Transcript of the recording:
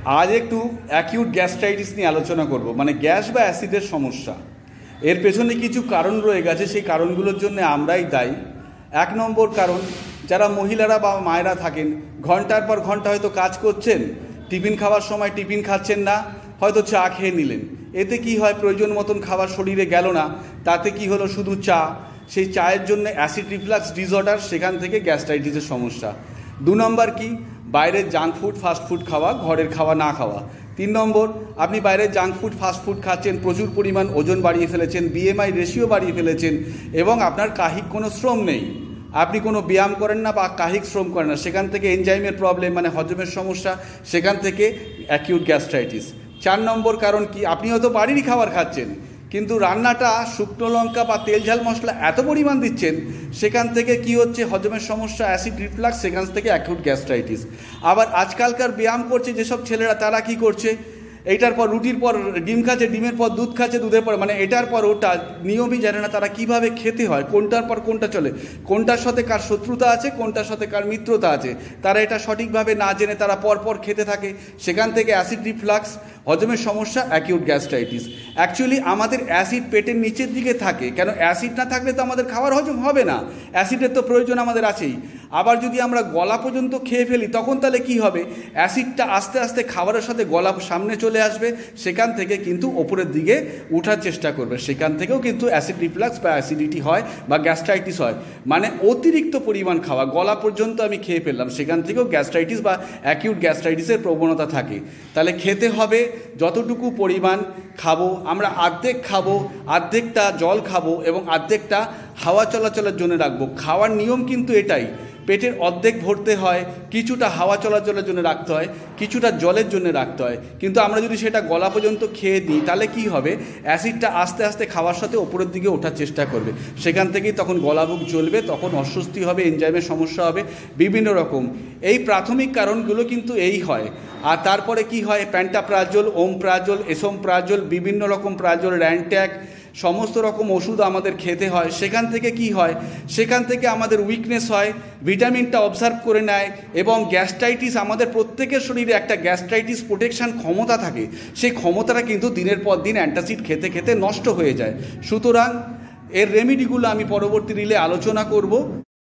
আজ একটু acute gastritis নিয়ে আলোচনা করব, মানে গ্যাস বা অ্যাসিডের সমস্যা। এর পেছনে কিছু কারণ রয়ে গেছে, সেই কারণগুলোর জন্য আমরাই দায়ী। 1 নম্বর কারণ, যারা মহিলারা বা মায়েরা থাকেন, ঘন্টার পর ঘন্টা হয়তো কাজ করছেন, টিফিন খাওয়ার সময় টিফিন খাচ্ছেন না, হয়তো চা খেয়ে নিলেন। এতে কি হয়, প্রয়োজন মতন খাবার শরীরে গেল না, তাতে কি হলো, শুধু চা। সেই চায়ের জন্য অ্যাসিড রিফ্লাক্স ডিসঅর্ডার, সেখান থেকে গ্যাস্ট্রাইটিসের সমস্যা। 2 নম্বর কি, বাইরের জাঙ্ক ফুড ফাস্ট ফুড খাওয়া, ঘরের খাওয়া না খাওয়া। 3 নম্বর, আপনি বাইরের জাঙ্ক ফুড ফাস্ট ফুড খাচ্ছেন, প্রচুর পরিমাণ ওজন বাড়িয়ে ফেলেছেন, বিএমআই রেশিও বাড়িয়ে ফেলেছেন, এবং আপনার কায়িক কোনো শ্রম নেই, আপনি কোনো ব্যায়াম করেন না বা কায়িক শ্রম করেন না, সেখান থেকে এনজাইমের প্রবলেম, মানে হজমের সমস্যা, সেখান থেকে অ্যাকিউট গ্যাস্ট্রাইটিস। 4 নম্বর কারণ কি, আপনি হয়তো বাড়িরই খাবার খাচ্ছেন, কিন্তু রান্নাটা শুকনো লঙ্কা বা তেল ঝাল মশলা এত পরিমাণ দিচ্ছেন, সেখান থেকে কি হচ্ছে, হজমের সমস্যা, অ্যাসিড রিফ্লাক্স, সেখান থেকে অ্যাকিউট গ্যাস্ট্রাইটিস। আবার আজকালকার ব্যায়াম করছে যেসব ছেলেরা, তারা কি করছে, এইটার পর রুটির পর ডিম খাচ্ছে, ডিমের পর দুধ খাচ্ছে, দুধের পর, মানে এটার পর ওটা, নিয়মই জানে না তারা কিভাবে খেতে হয়, কোনটার পর কোনটা চলে, কোনটার সাথে কার শত্রুতা আছে, কোনটার সাথে কার মিত্রতা আছে, তারা এটা সঠিকভাবে না জেনে তারা পরপর খেতে থাকে, সেখান থেকে অ্যাসিড রিফ্লাক্স, হজমের সমস্যা, অ্যাকিউট গ্যাস্ট্রাইটিস। অ্যাকচুয়ালি আমাদের অ্যাসিড পেটের নিচের দিকে থাকে, কেন অ্যাসিড না থাকলে তো আমাদের খাবার হজম হবে না, অ্যাসিডের তো প্রয়োজন আমাদের আছেই। আবার যদি আমরা গলা পর্যন্ত খেয়ে ফেলি, তখন তাহলে কি হবে, অ্যাসিডটা আস্তে আস্তে খাবারের সাথে গলা সামনে চলে আসবে, সেখান থেকে কিন্তু ওপরের দিকে ওঠার চেষ্টা করবে, সেখান থেকেও কিন্তু অ্যাসিড রিফ্লাক্স বা অ্যাসিডিটি হয় বা গ্যাস্ট্রাইটিস হয়। মানে অতিরিক্ত পরিমাণ খাওয়া, গলা পর্যন্ত আমি খেয়ে ফেললাম, সেখান থেকেও গ্যাস্ট্রাইটিস বা অ্যাকিউট গ্যাস্ট্রাইটিসের প্রবণতা থাকে। তাহলে খেতে হবে যতটুকু পরিমাণ খাবো, আমরা অর্ধেক খাবো, অর্ধেকটা জল খাবো এবং অর্ধেকটা হাওয়া চলাচলের জন্য রাখবো। খাওয়ার নিয়ম কিন্তু এটাই, পেটের অর্ধেক ভরতে হয়, কিছুটা হাওয়া চলাচলের জন্য রাখতে হয়, কিছুটা জলের জন্য রাখতে হয়। কিন্তু আমরা যদি সেটা গলা পর্যন্ত খেয়ে দিই, তাহলে কি হবে, অ্যাসিডটা আস্তে আস্তে খাওয়ার সাথে ওপরের দিকে ওঠার চেষ্টা করবে, সেখান থেকেই তখন গলা বুক জ্বলবে, তখন অস্বস্তি হবে, এনজাইমের সমস্যা হবে, বিভিন্ন রকম। এই প্রাথমিক কারণগুলো কিন্তু এই হয়। আর তারপরে কি হয়, প্যান্টাপ্রাজোল, ওমপ্রাজোল, এসোমপ্রাজোল, বিভিন্ন রকম প্রাজোল, র্যান্ট্যাক, সমস্ত রকম ওষুধ আমাদের খেতে হয়। সেখান থেকে কি হয়, সেখান থেকে আমাদের উইকনেস হয়, ভিটামিনটা অবজার্ভ করে নেয়, এবং গ্যাস্ট্রাইটিস, আমাদের প্রত্যেকের শরীরে একটা গ্যাস্ট্রাইটিস প্রোটেকশান ক্ষমতা থাকে, সেই ক্ষমতাটা কিন্তু দিনের পর দিন অ্যান্টাসিড খেতে খেতে নষ্ট হয়ে যায়। সুতরাং এর রেমিডিগুলো আমি পরবর্তী রিলে আলোচনা করব।